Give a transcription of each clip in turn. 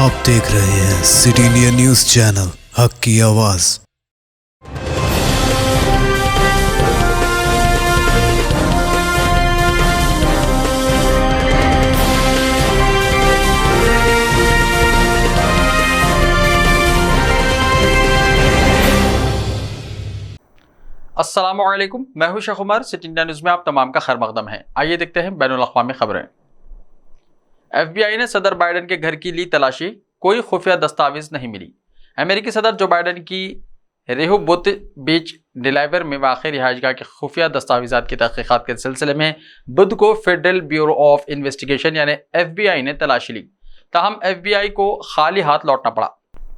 آپ دیکھ رہے ہیں سٹی انڈیا نیوز چینل، حق کی آواز۔ السلام علیکم، میں ہوں شیخ عمر۔ سٹی انڈیا نیوز میں آپ تمام کا خیر مقدم ہے۔ آئیے دیکھتے ہیں بین الاقوامی خبریں۔ ایف بی آئی نے صدر بائیڈن کے گھر کی لی تلاشی، کوئی خفیہ دستاویز نہیں ملی۔ امریکی صدر جو بائیڈن کی ریہوبوتھ بیچ ڈیلاویر میں واقع رہائش گاہ کے خفیہ دستاویزات کی تحقیقات کے سلسلے میں بدھ کو فیڈرل بیورو آف انویسٹیگیشن یعنی ایف بی آئی نے تلاشی لی، تاہم ایف بی آئی کو خالی ہاتھ لوٹنا پڑا۔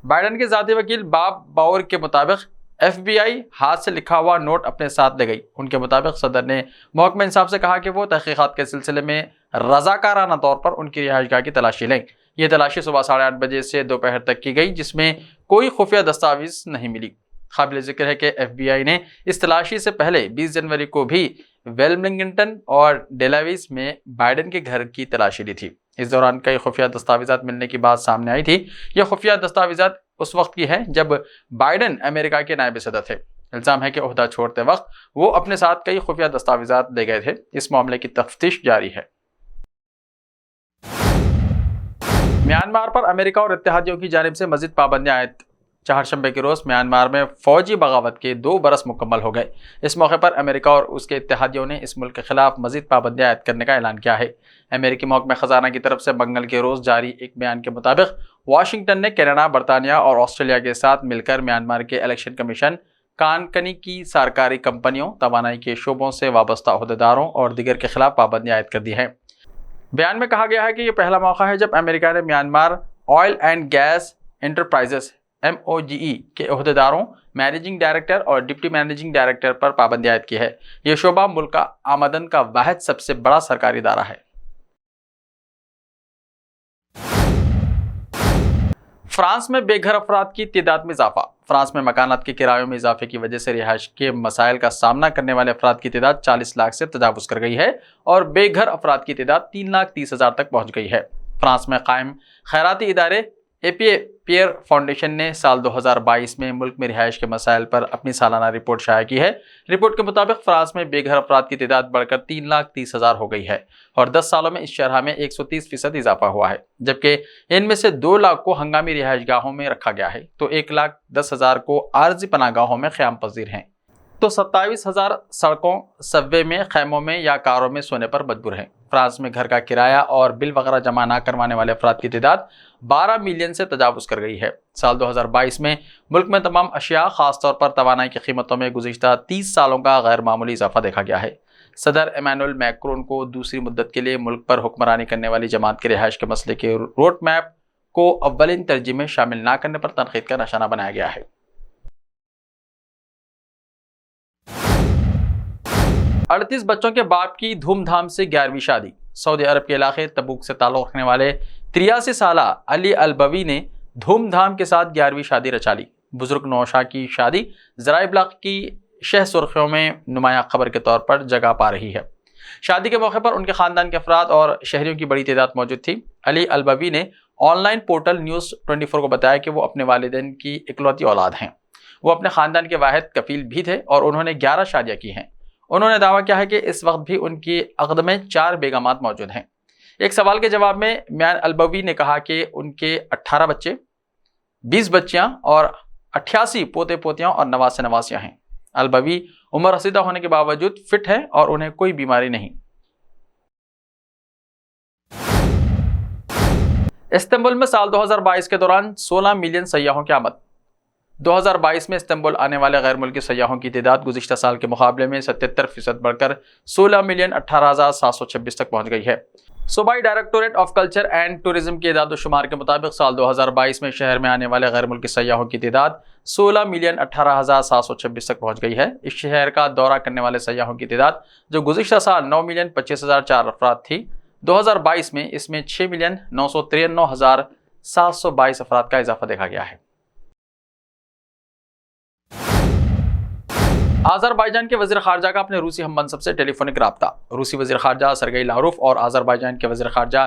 بائیڈن کے ذاتی وکیل باب باور کے مطابق ایف بی آئی ہاتھ سے لکھا ہوا نوٹ اپنے ساتھ لے گئی۔ ان کے مطابق صدر نے محکمہ انصاف سے کہا کہ وہ تحقیقات کے سلسلے میں رضاکارانہ طور پر ان کی رہائش گاہ کی تلاشی لیں۔ یہ تلاشی صبح 8:30 بجے سے دوپہر تک کی گئی، جس میں کوئی خفیہ دستاویز نہیں ملی۔ قابل ذکر ہے کہ ایف بی آئی نے اس تلاشی سے پہلے 20 جنوری کو بھی ویلمنگٹن اور ڈیلاویز میں بائیڈن کے گھر کی تلاشی لی تھی۔ اس دوران کئی خفیہ دستاویزات ملنے کی بات سامنے آئی تھی۔ یہ خفیہ دستاویزات اس وقت کی ہے جب بائیڈن امریکہ کے نائب صدر تھے۔ الزام ہے کہ عہدہ چھوڑتے وقت وہ اپنے ساتھ کئی خفیہ دستاویزات لے گئے تھے۔ اس معاملے کی تفتیش جاری ہے۔ میانمار پر امریکہ اور اتحادیوں کی جانب سے مزید پابندیاں عائد۔ چہارشنبے کے روز میانمار میں فوجی بغاوت کے 2 برس مکمل ہو گئے۔ اس موقع پر امریکہ اور اس کے اتحادیوں نے اس ملک کے خلاف مزید پابندیاں عائد کرنے کا اعلان کیا ہے۔ امریکی محکمہ خزانہ کی طرف سے منگل کے روز جاری ایک بیان کے مطابق واشنگٹن نے کینیڈا، برطانیہ اور آسٹریلیا کے ساتھ مل کر میانمار کے الیکشن کمیشن، کانکنی کی سرکاری کمپنیوں، توانائی کے شعبوں سے وابستہ عہدیداروں اور دیگر کے خلاف پابندیاں عائد کر دی ہیں۔ بیان میں کہا گیا ہے کہ یہ پہلا موقع ہے جب امریکہ نے Myanmar oil and gas enterprises MOGE کے عہدیداروں، مینیجنگ ڈائریکٹر اور ڈپٹی مینیجنگ ڈائریکٹر پر پابندی عائد کی ہے۔ یہ شعبہ ملک کا آمدن کا واحد سب سے بڑا سرکاری ادارہ ہے۔ فرانس میں بے گھر افراد کی تعداد میں اضافہ۔ فرانس میں مکانات کے کرایوں میں اضافے کی وجہ سے رہائش کے مسائل کا سامنا کرنے والے افراد کی تعداد 40 لاکھ سے تجاوز کر گئی ہے اور بے گھر افراد کی تعداد 3,30,000 تک پہنچ گئی ہے۔ فرانس میں قائم خیراتی ادارے APA پیئر فاؤنڈیشن نے سال 2022 میں ملک میں رہائش کے مسائل پر اپنی سالانہ رپورٹ شائع کی ہے۔ رپورٹ کے مطابق فرانس میں بے گھر افراد کی تعداد بڑھ کر 3,30,000 ہو گئی ہے اور 10 سالوں میں اس شرح میں 130% اضافہ ہوا ہے، جبکہ ان میں سے 2 لاکھ کو ہنگامی رہائش گاہوں میں رکھا گیا ہے تو 1,10,000 کو عارضی پناہ گاہوں میں قیام پذیر ہیں، تو 27,000 سڑکوں، سب وے میں، خیموں میں یا کاروں میں سونے پر مجبور ہیں۔ فرانس میں گھر کا کرایہ اور بل وغیرہ جمع نہ کروانے والے افراد کی تعداد 12 ملین سے تجاوز کر گئی ہے۔ سال 2022 میں ملک میں تمام اشیاء، خاص طور پر توانائی کی قیمتوں میں گزشتہ 30 سالوں کا غیر معمولی اضافہ دیکھا گیا ہے۔ صدر ایمانوئل میکرون کو دوسری مدت کے لیے ملک پر حکمرانی کرنے والی جماعت کے رہائش کے مسئلے کے روڈ میپ کو اولین ترجیح میں شامل نہ کرنے پر تنقید کا نشانہ بنایا گیا ہے۔ 38 بچوں کے باپ کی دھوم دھام سے 11ویں شادی۔ سعودی عرب کے علاقے تبوک سے تعلق رکھنے والے 83 سالہ علی البوی نے دھوم دھام کے ساتھ 11ویں شادی رچا لی۔ بزرگ نوشا کی شادی ذرائع ابلاغ کی شہ سرخیوں میں نمایاں خبر کے طور پر جگہ پا رہی ہے۔ شادی کے موقع پر ان کے خاندان کے افراد اور شہریوں کی بڑی تعداد موجود تھی۔ علی البوی نے آن لائن پورٹل نیوز 24 کو بتایا کہ وہ اپنے والدین کی اکلوتی اولاد ہیں۔ وہ اپنے خاندان کے واحد کفیل بھی تھے اور انہوں نے 11 شادیاں کی ہیں۔ انہوں نے دعویٰ کیا ہے کہ اس وقت بھی ان کی عقد میں 4 بیگمات موجود ہیں۔ ایک سوال کے جواب میں میان البوی نے کہا کہ ان کے 18 بچے، 20 بچیاں اور 88 پوتے پوتیاں اور نواسے نواسیاں ہیں۔ البوی عمر رسیدہ ہونے کے باوجود فٹ ہیں اور انہیں کوئی بیماری نہیں۔ استنبول میں سال 2022 کے دوران 16 ملین سیاحوں کی آمد۔ 2022 میں استنبول آنے والے غیر ملکی سیاحوں کی تعداد گزشتہ سال کے مقابلے میں 77% بڑھ کر 16,18,726 تک پہنچ گئی ہے۔ صوبائی directorate of culture and tourism کے اعداد و شمار کے مطابق سال 2022 میں شہر میں آنے والے غیر ملکی سیاحوں کی تعداد 16,18,726 تک پہنچ گئی ہے۔ اس شہر کا دورہ کرنے والے سیاحوں کی تعداد جو گزشتہ سال 9,25,004 افراد تھی، 2022 میں اس میں 6,993,722 افراد کا اضافہ دیکھا گیا ہے۔ آذربائیجان کے وزیر خارجہ کا اپنے روسی ہم منصب سے ٹیلی فونک رابطہ۔ روسی وزیر خارجہ سرگئی لاروف اور آذربائیجان کے وزیر خارجہ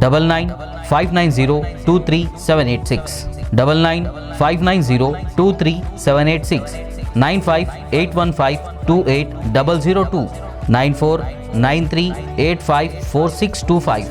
9959023786 9959023786 9581528002 9493854625।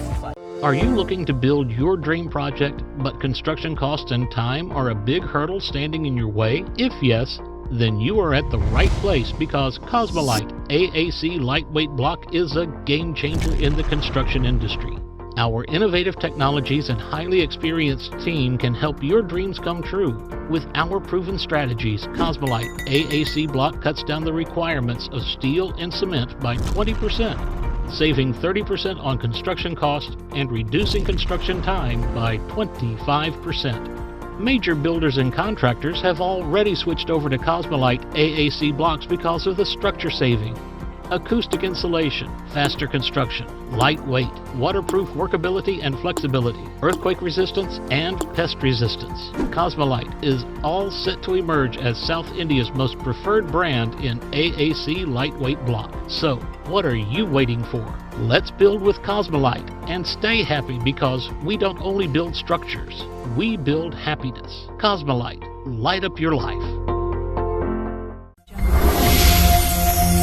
Are you looking to build your dream project, but construction costs and time are a big hurdle standing in your way? If yes, then you are at the right place, because Cosmolite AAC lightweight block is a game changer in the construction industry. Our innovative technologies and highly experienced team can help your dreams come true. With our proven strategies, Cosmolite AAC block cuts down the requirements of steel and cement by 20%, saving 30% on construction costs and reducing construction time by 25%. Major builders and contractors have already switched over to Cosmolite AAC blocks because of the structure saving. Acoustic insulation, faster construction, lightweight, waterproof workability and flexibility, earthquake resistance and pest resistance. Cosmolite is all set to emerge as South India's most preferred brand in AAC lightweight block. So, what are you waiting for? Let's build with Cosmolite and stay happy, because we don't only build structures, we build happiness. Cosmolite, light up your life.